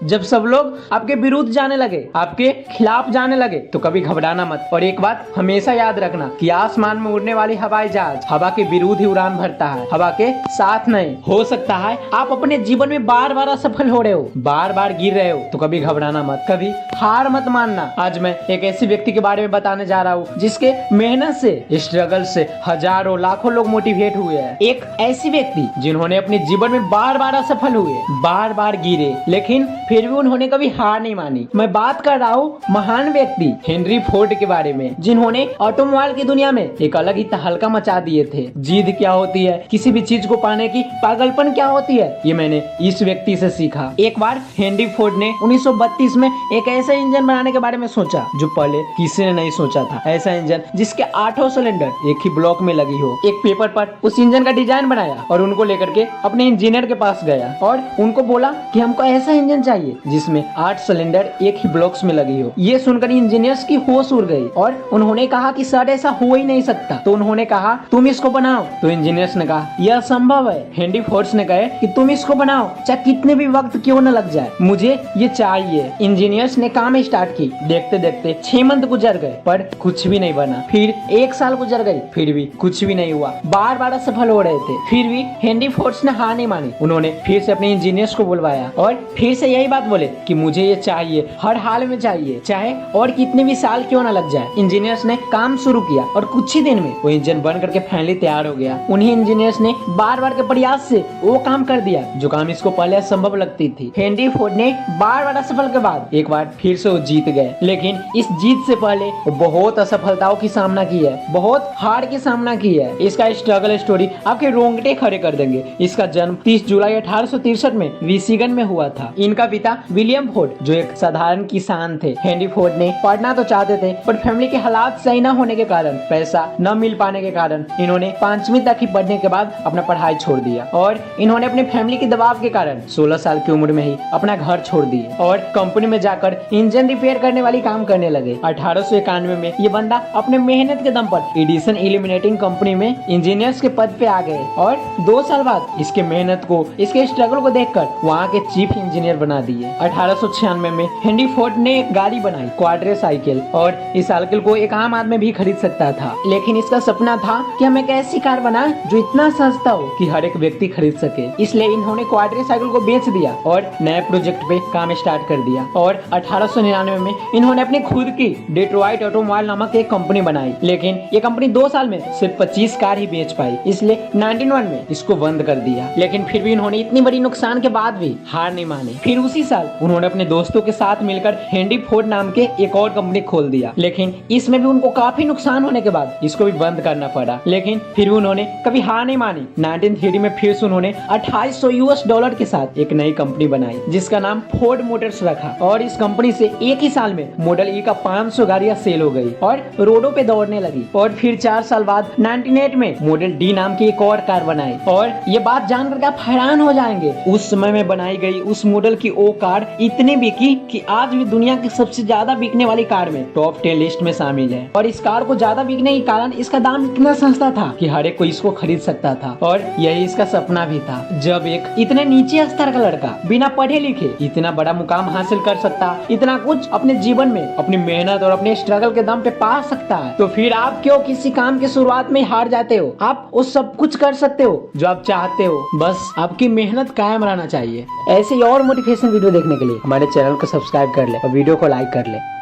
जब सब लोग आपके विरुद्ध जाने लगे, आपके खिलाफ जाने लगे, तो कभी घबराना मत। और एक बात हमेशा याद रखना कि आसमान में उड़ने वाली हवाई जहाज हवा के विरुद्ध ही उड़ान भरता है, हवा के साथ नहीं। हो सकता है आप अपने जीवन में बार बार असफल हो रहे हो, बार बार गिर रहे हो, तो कभी घबराना मत, कभी हार मत मानना। आज मैं एक ऐसी व्यक्ति के बारे में बताने जा रहा हूँ जिसके मेहनत से, स्ट्रगल से हजारों लाखों लोग मोटिवेट हुए हैं। एक ऐसी व्यक्ति जिन्होंने अपने जीवन में बार बार असफल हुए, बार बार गिरे, लेकिन फिर भी उन्होंने कभी हार नहीं मानी। मैं बात कर रहा हूँ महान व्यक्ति हेनरी फोर्ड के बारे में, जिन्होंने ऑटोमोबाइल की दुनिया में एक अलग ही तहलका मचा दिए थे। जीत क्या होती है, किसी भी चीज को पाने की पागलपन क्या होती है, ये मैंने इस व्यक्ति से सीखा। एक बार हेनरी फोर्ड ने 1932 में एक ऐसा इंजन बनाने के बारे में सोचा जो पहले किसी ने नहीं सोचा था। ऐसा इंजन जिसके 8 सिलेंडर एक ही ब्लॉक में लगी हो। एक पेपर पर उस इंजन का डिजाइन बनाया और उनको लेकर के अपने इंजीनियर के पास गया और उनको बोला कि हमको ऐसा इंजन चाहिए जिसमें 8 सिलेंडर एक ही ब्लॉक्स में लगी हो। ये सुनकर इंजीनियर्स की होश उड़ गई और उन्होंने कहा कि सर ऐसा हो ही नहीं सकता। तो उन्होंने कहा तुम इसको बनाओ। तो इंजीनियर्स ने कहा यह असंभव है। हेनरी फोर्ड ने कहा कि तुम इसको बनाओ, चाहे कितने भी वक्त क्यों न लग जाए, मुझे ये चाहिए। इंजीनियर्स ने काम स्टार्ट की। देखते देखते 6 मंथ गुजर गए पर कुछ भी नहीं बना। फिर 1 साल गुजर गई, फिर भी कुछ भी नहीं हुआ। बार बार असफल हो रहे थे, फिर भी हेनरी फोर्ड ने हार नहीं मानी। उन्होंने फिर से अपने इंजीनियर्स को बुलवाया और फिर से यही बात बोले कि मुझे ये चाहिए, हर हाल में चाहिए, चाहे और कितने भी साल क्यों ना लग जाए। इंजीनियर्स ने काम शुरू किया और कुछ ही दिन में वो इंजन बन करके फाइनली तैयार हो गया। उन्हीं इंजीनियर्स ने बार बार के प्रयास से वो काम कर दिया जो काम इसको पहले असंभव लगती थी। हेनरी फोर्ड ने बार बार असफल के बाद एक बार फिर से वो जीत गए, लेकिन इस जीत से पहले बहुत असफलताओं की सामना की है, बहुत हार की सामना की है। इसका स्ट्रगल स्टोरी आपके रोंगटे खड़े कर देंगे। इसका जन्म 30 जुलाई 1863 में मिशिगन में हुआ था। इनका पिता विलियम फोर्ड जो एक साधारण किसान थे। हेनरी फोर्ड ने पढ़ना तो चाहते थे पर फैमिली के हालात सही न होने के कारण, पैसा न मिल पाने के कारण इन्होंने 5वीं तक ही पढ़ने के बाद अपना पढ़ाई छोड़ दिया और इन्होंने अपने फैमिली के दबाव के कारण 16 साल की उम्र में ही अपना घर छोड़ दिए और कंपनी में जाकर इंजन रिपेयर करने वाली काम करने लगे। 1891 में ये बंदा अपने मेहनत के दम पर एडिसन इल्यूमिनेटिंग कंपनी में इंजीनियर्स के पद पे आ गए और 2 साल बाद इसके मेहनत को, इसके स्ट्रगल को देखकर वहाँ के चीफ इंजीनियर बना दिए। 1896 में हेनरी फोर्ड ने एक गाड़ी बनाई, क्वाड्रे साइकिल, और इस साइकिल को एक आम आदमी भी खरीद सकता था। लेकिन इसका सपना था कि हम एक ऐसी कार बनाएं जो इतना सस्ता हो कि हर एक व्यक्ति खरीद सके। इसलिए इन्होंने क्वाड्रे साइकिल को बेच दिया और नए प्रोजेक्ट पे काम स्टार्ट कर दिया। और 1899 में इन्होंने अपनी खुद की डेट्रॉइट ऑटोमोबाइल नामक एक कंपनी बनाई, लेकिन ये कंपनी 2 साल में सिर्फ 25 कार ही बेच पाई, इसलिए 1991 में इसको बंद कर दिया। लेकिन फिर भी इन्होंने इतनी बड़ी नुकसान के बाद भी हार नहीं मानी। फिर उसी साल उन्होंने अपने दोस्तों के साथ मिलकर हेनरी फोर्ड नाम के एक और कंपनी खोल दिया, लेकिन इसमें भी उनको काफी नुकसान होने के बाद इसको भी बंद करना पड़ा। लेकिन फिर भी उन्होंने कभी हार नहीं मानी। 1930 में फिर से उन्होंने $2800 के साथ एक नई कंपनी बनाई जिसका नाम फोर्ड मोटर्स रखा और इस कंपनी से एक ही साल में मॉडल ई का 500 गाड़ियां सेल हो गई और रोडों पे दौड़ने लगी। और फिर 4 साल बाद 1998 में मॉडल डी नाम की एक और कार बनाई। और ये बात जानकर आप हैरान हो जाएंगे, उस समय में बनाई गई उस मॉडल की वो कार इतनी बिकी कि आज भी दुनिया की सबसे ज्यादा बिकने वाली कार में टॉप 10 लिस्ट में शामिल है। और इस कार को ज्यादा बिकने के कारण इसका दाम इतना सस्ता था कि हर एक कोई इसको खरीद सकता था। और यही इसका सपना भी था, जब एक इतने नीचे स्तर का लड़का बिना पढ़े लिखे इतना बड़ा मुकाम हासिल कर सकता, इतना कुछ अपने जीवन में अपनी मेहनत और अपने स्ट्रगल के दम पे पा सकता है, तो फिर आप क्यों किसी काम की शुरुआत में हार जाते हो? आप वो सब कुछ कर सकते हो जो आप चाहते हो, बस आपकी मेहनत कायम रहना चाहिए। ऐसे और मोटिवेशन वीडियो देखने के लिए हमारे चैनल को सब्सक्राइब कर ले और वीडियो को लाइक कर ले।